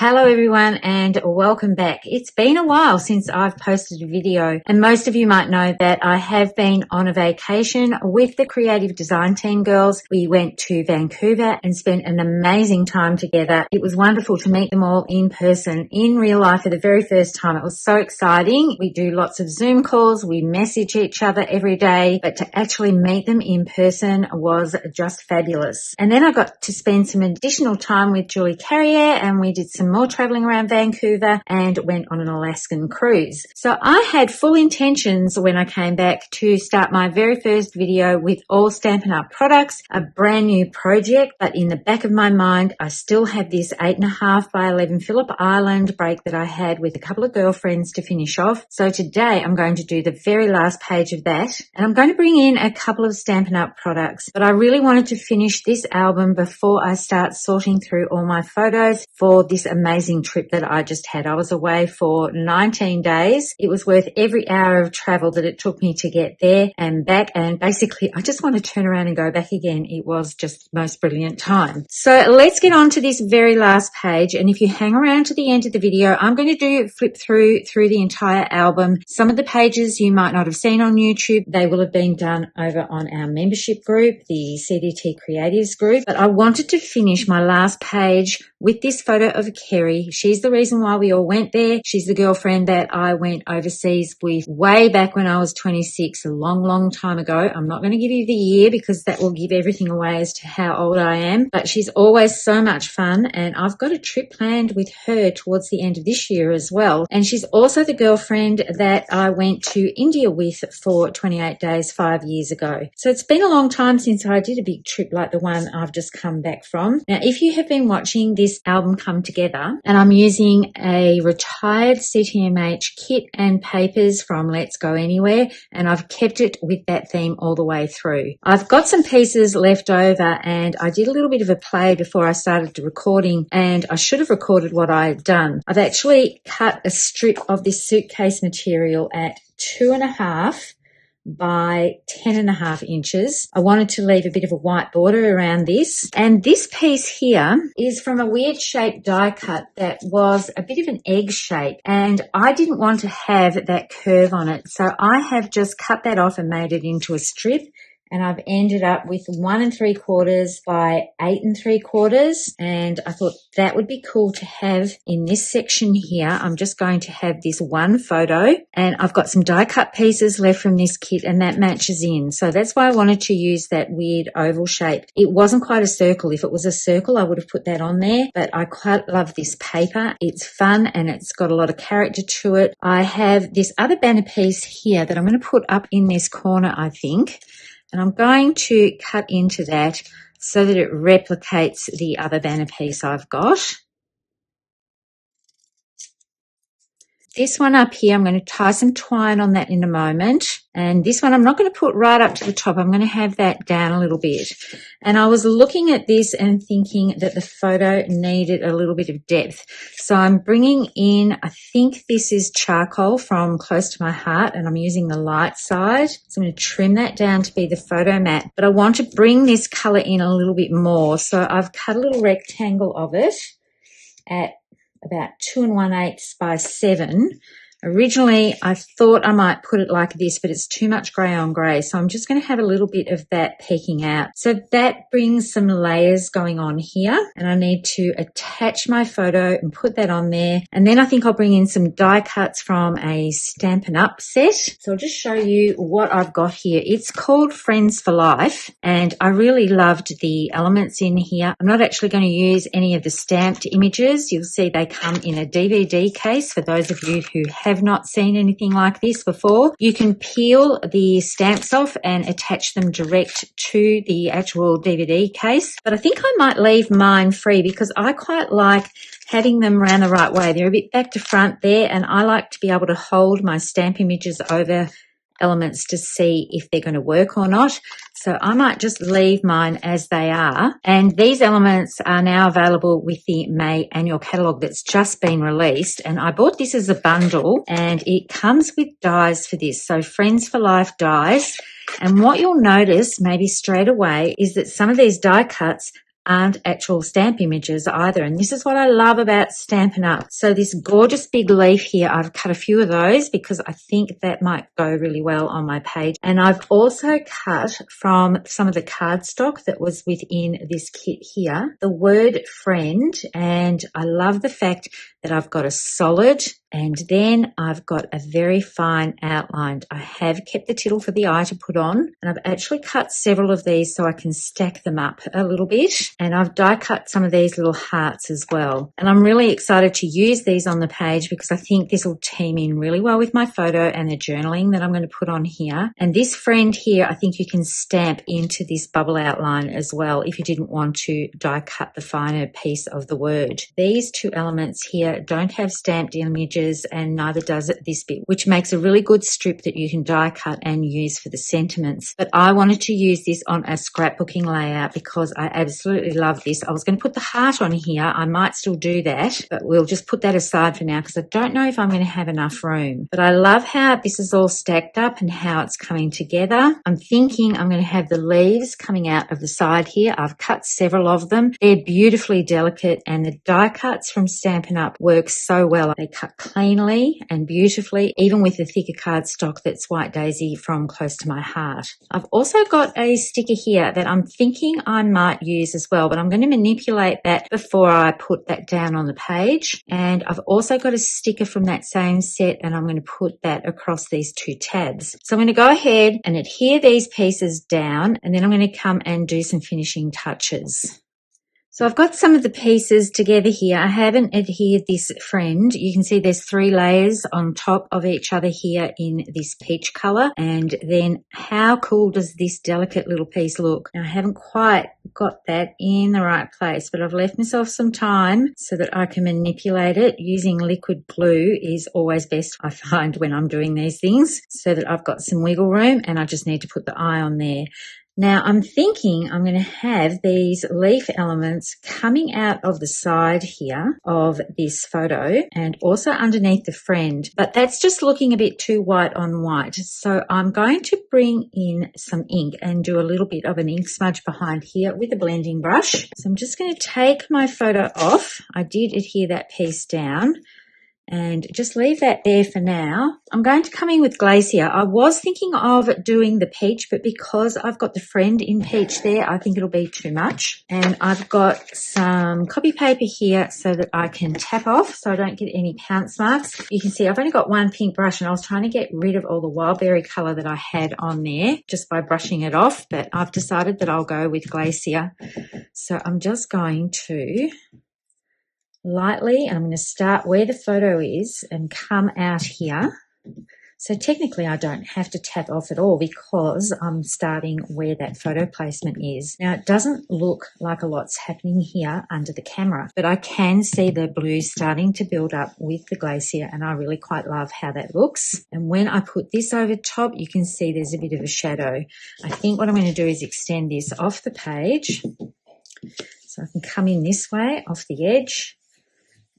Hello everyone and welcome back. It's been a while since I've posted a video, and most of you might know that I have been on a vacation with the creative design team girls. We went to Vancouver and spent an amazing time together. It was wonderful to meet them all in person, in real life for the very first time. It was so exciting. We do lots of Zoom calls, we message each other every day, but to actually meet them in person was just fabulous. And then I got to spend some additional time with Julie Carrier, and we did some more traveling around Vancouver and went on an Alaskan cruise. So I had full intentions when I came back to start my very first video with all Stampin' Up! Products, a brand new project, but in the back of my mind, I still had this 8.5 by 11 Phillip Island break that I had with a couple of girlfriends to finish off. So today I'm going to do the very last page of that, and I'm going to bring in a couple of Stampin' Up! Products, but I really wanted to finish this album before I start sorting through all my photos for this amazing trip that I just had. I was away for 19 days. It was worth every hour of travel that it took me to get there and back, and basically I just want to turn around and go back again. It was just the most brilliant time. So let's get on to this very last page, and if you hang around to the end of the video, I'm going to do flip through the entire album. Some of the pages you might not have seen on YouTube. They will have been done over on our membership group, the CDT Creatives group, but I wanted to finish my last page with this photo of Kerry. She's the reason why we all went there. She's the girlfriend that I went overseas with way back when I was 26, a long time ago. I'm not going to give you the year because that will give everything away as to how old I am, but she's always so much fun, and I've got a trip planned with her towards the end of this year as well. And she's also the girlfriend that I went to India with for 28 days 5 years ago. So it's been a long time since I did a big trip like the one I've just come back from. Now, if you have been watching this album come together, and I'm using a retired CTMH kit and papers from Let's Go Anywhere, and I've kept it with that theme all the way through. I've got some pieces left over, and I did a little bit of a play before I started recording, and I should have recorded what I had done. I've actually cut a strip of this suitcase material at 2.5 by 10.5 inches. I wanted to leave a bit of a white border around this. And this piece here is from a weird shaped die cut that was a bit of an egg shape, and I didn't want to have that curve on it. So I have just cut that off and made it into a strip. And I've ended up with 1 3/4 by 8 3/4. And I thought that would be cool to have in this section here. I'm just going to have this one photo, and I've got some die cut pieces left from this kit, and that matches in. So that's why I wanted to use that weird oval shape. It wasn't quite a circle. If it was a circle, I would have put that on there, but I quite love this paper. It's fun and it's got a lot of character to it. I have this other banner piece here that I'm going to put up in this corner, I think. And I'm going to cut into that so that it replicates the other banner piece I've got. This one up here, I'm going to tie some twine on that in a moment. And this one I'm not going to put right up to the top. I'm going to have that down a little bit. And I was looking at this and thinking that the photo needed a little bit of depth. So I'm bringing in, I think this is charcoal from Close to My Heart, and I'm using the light side. So I'm going to trim that down to be the photo mat. But I want to bring this color in a little bit more. So I've cut a little rectangle of it at about 2 1/8 by 7. Originally, I thought I might put it like this, but it's too much grey on grey. So I'm just going to have a little bit of that peeking out. So that brings some layers going on here. And I need to attach my photo and put that on there. And then I think I'll bring in some die cuts from a Stampin' Up! Set. So I'll just show you what I've got here. It's called Friends for Life. And I really loved the elements in here. I'm not actually going to use any of the stamped images. You'll see they come in a DVD case for those of you who have not seen anything like this before. You can peel the stamps off and attach them direct to the actual DVD case, but I think I might leave mine free because I quite like having them around the right way. They're a bit back to front there, and I like to be able to hold my stamp images over elements to see if they're going to work or not. So I might just leave mine as they are. And these elements are now available with the May annual catalogue that's just been released. And I bought this as a bundle, and it comes with dies for this. So Friends for Life dies. And what you'll notice maybe straight away is that some of these die cuts aren't actual stamp images either. And this is what I love about Stampin' Up. So this gorgeous big leaf here, I've cut a few of those because I think that might go really well on my page. And I've also cut from some of the cardstock that was within this kit here, the word friend. And I love the fact that I've got a solid and then I've got a very fine outline. I have kept the tittle for the eye to put on, and I've actually cut several of these so I can stack them up a little bit. And I've die cut some of these little hearts as well. And I'm really excited to use these on the page because I think this will team in really well with my photo and the journaling that I'm going to put on here. And this friend here, I think you can stamp into this bubble outline as well if you didn't want to die cut the finer piece of the word. These two elements here don't have stamped images, and neither does it this bit, which makes a really good strip that you can die cut and use for the sentiments. But I wanted to use this on a scrapbooking layout because I absolutely love this. I was going to put the heart on here. I might still do that, but we'll just put that aside for now because I don't know if I'm going to have enough room. But I love how this is all stacked up and how it's coming together. I'm thinking I'm going to have the leaves coming out of the side here. I've cut several of them. They're beautifully delicate, and the die cuts from Stampin' Up work so well. They cut cleanly and beautifully, even with the thicker cardstock that's White Daisy from Close to My Heart. I've also got a sticker here that I'm thinking I might use as well, but I'm going to manipulate that before I put that down on the page. And I've also got a sticker from that same set, and I'm going to put that across these two tabs. So I'm going to go ahead and adhere these pieces down, and then I'm going to come and do some finishing touches. So I've got some of the pieces together here. I haven't adhered this friend. You can see there's 3 layers on top of each other here in this peach color. And then how cool does this delicate little piece look? Now, I haven't quite got that in the right place, but I've left myself some time so that I can manipulate it. Using liquid glue is always best, I find, when I'm doing these things, so that I've got some wiggle room, and I just need to put the eye on there. Now, I'm thinking I'm going to have these leaf elements coming out of the side here of this photo and also underneath the friend, but that's just looking a bit too white on white. So I'm going to bring in some ink and do a little bit of an ink smudge behind here with a blending brush. So I'm just going to take my photo off. I did adhere that piece down, and just leave that there for now. I'm going to come in with Glacier. I was thinking of doing the peach, but because I've got the friend in peach there, I think it'll be too much. And I've got some copy paper here so that I can tap off so I don't get any pounce marks. You can see I've only got one pink brush, and I was trying to get rid of all the wildberry colour that I had on there just by brushing it off, but I've decided that I'll go with Glacier. So I'm just going to lightly, and I'm going to start where the photo is and come out here. So technically I don't have to tap off at all because I'm starting where that photo placement is. Now, it doesn't look like a lot's happening here under the camera, but I can see the blue starting to build up with the Glacier, and I really quite love how that looks. And when I put this over top, you can see there's a bit of a shadow. I think what I'm going to do is extend this off the page so I can come in this way off the edge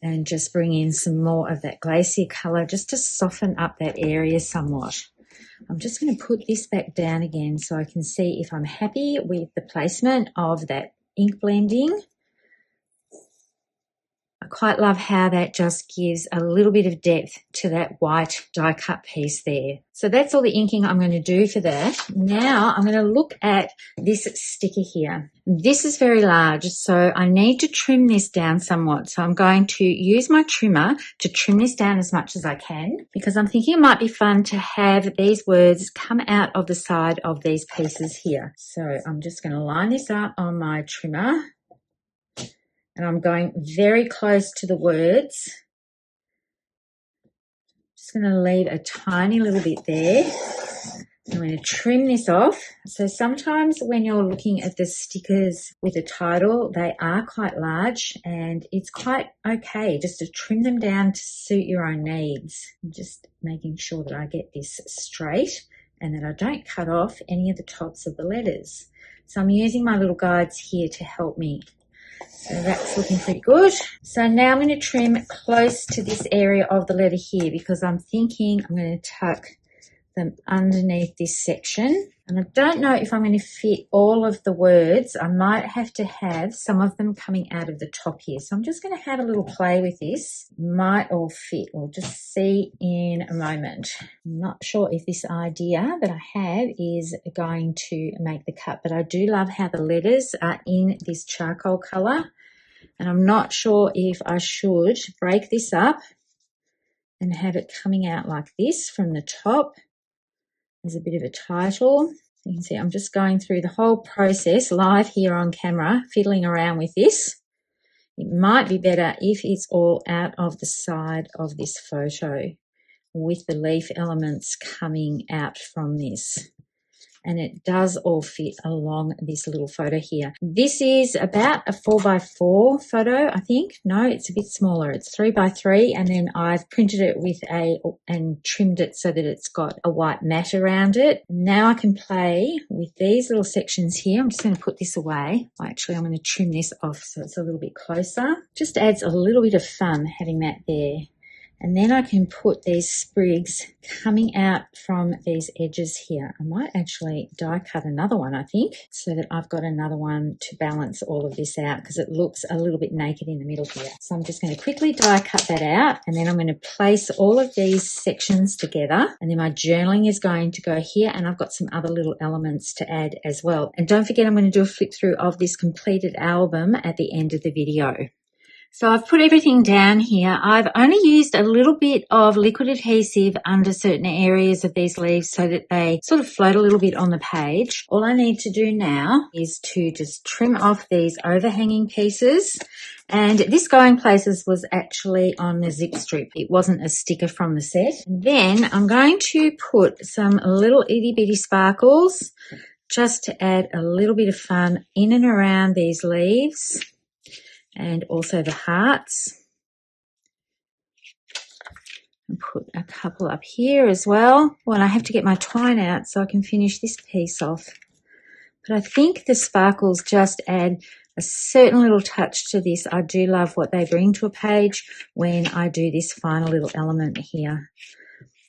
and just bring in some more of that Glacier colour just to soften up that area somewhat. I'm just going to put this back down again so I can see if I'm happy with the placement of that ink blending. I quite love how that just gives a little bit of depth to that white die cut piece there. So that's all the inking I'm going to do for that. Now I'm going to look at this sticker here. This is very large, so I need to trim this down somewhat. So I'm going to use my trimmer to trim this down as much as I can, because I'm thinking it might be fun to have these words come out of the side of these pieces here. So I'm just going to line this up on my trimmer. And I'm going very close to the words. Just going to leave a tiny little bit there. I'm going to trim this off. So sometimes when you're looking at the stickers with a title, they are quite large, and it's quite okay just to trim them down to suit your own needs. I'm just making sure that I get this straight and that I don't cut off any of the tops of the letters. So I'm using my little guides here to help me. So that's looking pretty good. So now I'm going to trim close to this area of the letter here, because I'm thinking I'm going to tuck them underneath this section. And I don't know if I'm going to fit all of the words. I might have to have some of them coming out of the top here. So I'm just going to have a little play with this. Might all fit. We'll just see in a moment. I'm not sure if this idea that I have is going to make the cut, but I do love how the letters are in this charcoal colour. And I'm not sure if I should break this up and have it coming out like this from the top. There's a bit of a title. You can see I'm just going through the whole process live here on camera, fiddling around with this. It might be better if it's all out of the side of this photo with the leaf elements coming out from this. And it does all fit along this little photo here. This is about a 4x4 photo, I think. No, it's a bit smaller. It's 3x3, and then I've printed it with and trimmed it so that it's got a white mat around it. Now I can play with these little sections here. I'm just going to put this away. Actually, I'm going to trim this off so it's a little bit closer. Just adds a little bit of fun having that there. And then I can put these sprigs coming out from these edges here. I might actually die cut another one, I think, so that I've got another one to balance all of this out, because it looks a little bit naked in the middle here. So I'm just going to quickly die cut that out, and then I'm going to place all of these sections together, and then my journaling is going to go here, and I've got some other little elements to add as well. And don't forget, I'm going to do a flip through of this completed album at the end of the video. So I've put everything down here. I've only used a little bit of liquid adhesive under certain areas of these leaves so that they sort of float a little bit on the page. All I need to do now is to just trim off these overhanging pieces. And this Going Places was actually on the zip strip. It wasn't a sticker from the set. And then I'm going to put some little itty bitty sparkles just to add a little bit of fun in and around these leaves. And also the hearts. And put a couple up here as well. Well, I have to get my twine out so I can finish this piece off. But I think the sparkles just add a certain little touch to this. I do love what they bring to a page when I do this final little element here.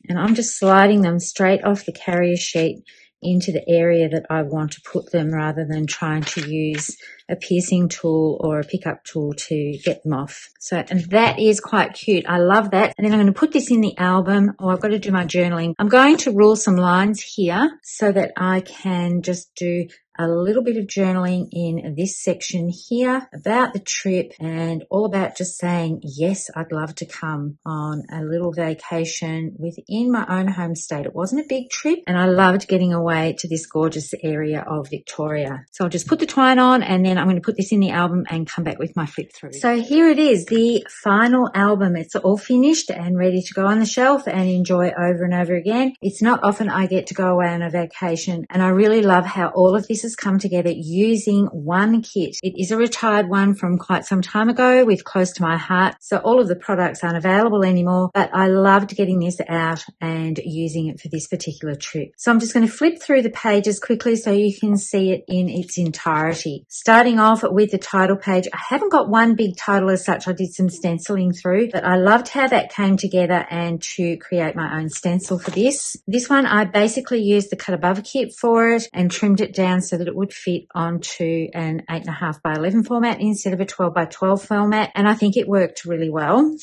And I'm just sliding them straight off the carrier sheet into the area that I want to put them, rather than trying to use a piercing tool or a pickup tool to get them off. So, and that is quite cute. I love that. And then I'm going to put this in the album. Oh, I've got to do my journaling. I'm going to rule some lines here so that I can just do a little bit of journaling in this section here about the trip, and all about just saying, yes, I'd love to come on a little vacation within my own home state. It wasn't a big trip, and I loved getting away to this gorgeous area of Victoria. So I'll just put the twine on, and then I'm going to put this in the album and come back with my flip through. So here it is, the final album. It's all finished and ready to go on the shelf and enjoy over and over again. It's not often I get to go away on a vacation, and I really love how all of this has come together using one kit. It is a retired one from quite some time ago with Close to My Heart, so all of the products aren't available anymore, but I loved getting this out and using it for this particular trip. So I'm just going to flip through the pages quickly so you can see it in its entirety. Starting off with the title page, I haven't got one big title as such. I did some stenciling through, but I loved how that came together and to create my own stencil for this. This one, I basically used the cut above kit for it and trimmed it down so that it would fit onto an 8.5 by 11 format instead of a 12 by 12 format, and I think it worked really well.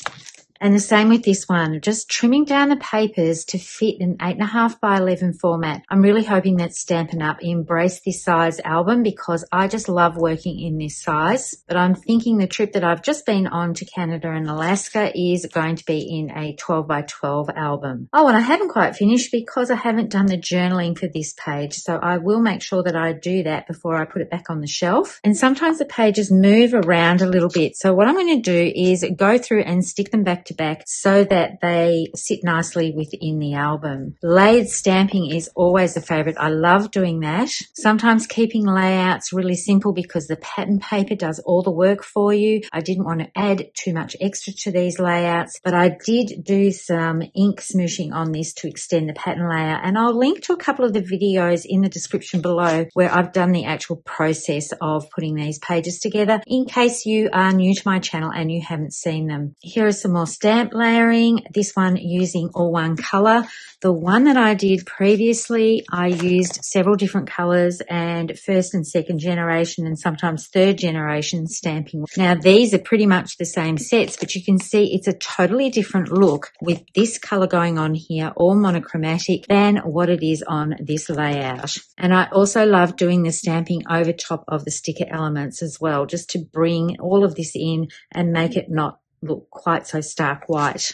And the same with this one, just trimming down the papers to fit an 8.5 by 11 format. I'm really hoping that Stampin' Up! Embrace this size album, because I just love working in this size. But I'm thinking the trip that I've just been on to Canada and Alaska is going to be in a 12 by 12 album. Oh, and I haven't quite finished because I haven't done the journaling for this page. So I will make sure that I do that before I put it back on the shelf. And sometimes the pages move around a little bit. So what I'm going to do is go through and stick them back to back so that they sit nicely within the album. Layered stamping is always a favorite. I love doing that. Sometimes keeping layouts really simple because the pattern paper does all the work for you. I didn't want to add too much extra to these layouts, but I did do some ink smooshing on this to extend the pattern layout, and I'll link to a couple of the videos in the description below where I've done the actual process of putting these pages together in case you are new to my channel and you haven't seen them. Here are some more stamp layering, this one using all one color. The one that I did previously, I used several different colors and first and second generation and sometimes third generation stamping. Now these are pretty much the same sets, but you can see it's a totally different look with this color going on here, all monochromatic, than what it is on this layout. And I also love doing the stamping over top of the sticker elements as well, just to bring all of this in and make it not look quite so stark white.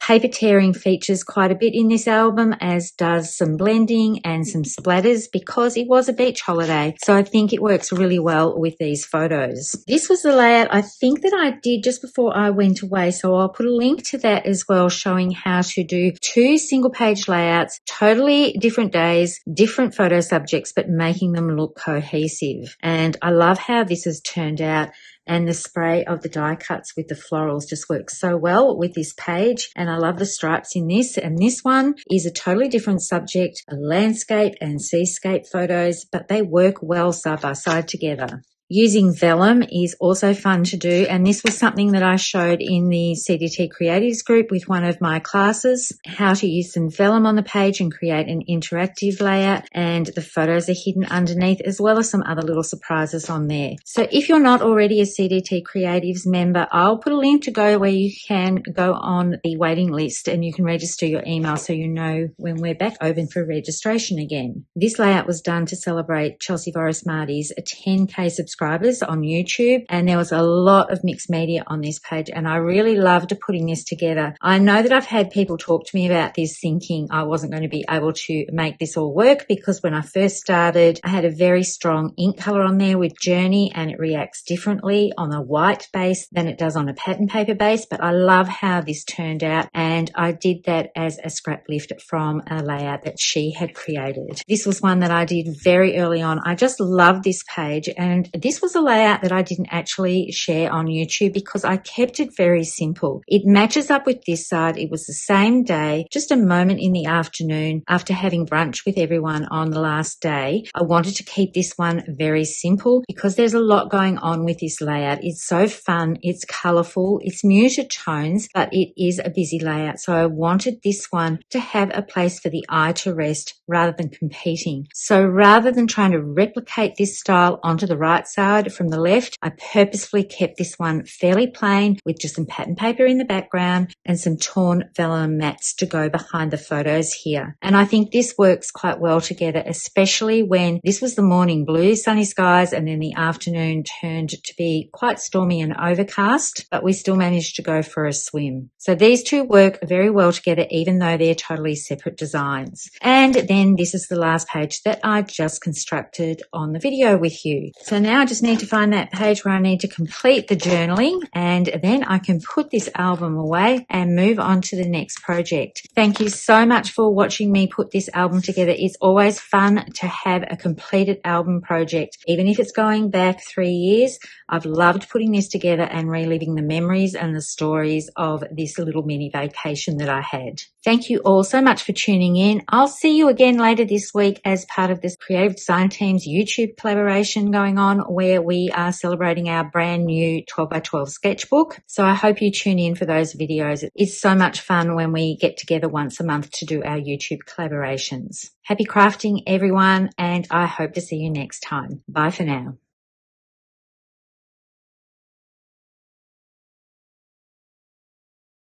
Paper tearing features quite a bit in this album, as does some blending and some splatters, because it was a beach holiday. So I think it works really well with these photos. This was the layout I think that I did just before I went away. So I'll put a link to that as well, showing how to do 2 single page layouts, totally different days, different photo subjects, but making them look cohesive. And I love how this has turned out. And the spray of the die cuts with the florals just works so well with this page. And I love the stripes in this. And this one is a totally different subject, a landscape and seascape photos, but they work well side by side together. Using vellum is also fun to do, and this was something that I showed in the CDT Creatives group with one of my classes, how to use some vellum on the page and create an interactive layout, and the photos are hidden underneath as well as some other little surprises on there. So if you're not already a CDT Creatives member, I'll put a link to go where you can go on the waiting list and you can register your email so you know when we're back open for registration again. This layout was done to celebrate Chelsea Voris-Marty's 10K subscribers on YouTube, and there was a lot of mixed media on this page, and I really loved putting this together. I know that I've had people talk to me about this thinking I wasn't going to be able to make this all work, because when I first started I had a very strong ink color on there with Journey, and it reacts differently on a white base than it does on a pattern paper base, but I love how this turned out, and I did that as a scrap lift from a layout that she had created. This was one that I did very early on. I just love this page, and this was a layout that I didn't actually share on YouTube because I kept it very simple. It matches up with this side. It was the same day, just a moment in the afternoon after having brunch with everyone on the last day. I wanted to keep this one very simple because there's a lot going on with this layout. It's so fun, it's colourful, it's muted tones, but it is a busy layout. So I wanted this one to have a place for the eye to rest rather than competing. So rather than trying to replicate this style onto the right side from the left, I purposefully kept this one fairly plain with just some pattern paper in the background and some torn vellum mats to go behind the photos here. And I think this works quite well together, especially when this was the morning blue, sunny skies, and then the afternoon turned to be quite stormy and overcast, but we still managed to go for a swim. So these two work very well together, even though they're totally separate designs. And then this is the last page that I just constructed on the video with you. So now I just need to find that page where I need to complete the journaling, and then I can put this album away and move on to the next project. Thank you so much for watching me put this album together. It's always fun to have a completed album project, even if it's going back 3 years. I've loved putting this together and reliving the memories and the stories of this little mini vacation that I had. Thank you all so much for tuning in. I'll see you again later this week as part of this Creative Design Team's YouTube collaboration going on, where we are celebrating our brand new 12x12 sketchbook. So I hope you tune in for those videos. It's so much fun when we get together once a month to do our YouTube collaborations. Happy crafting, everyone, and I hope to see you next time. Bye for now.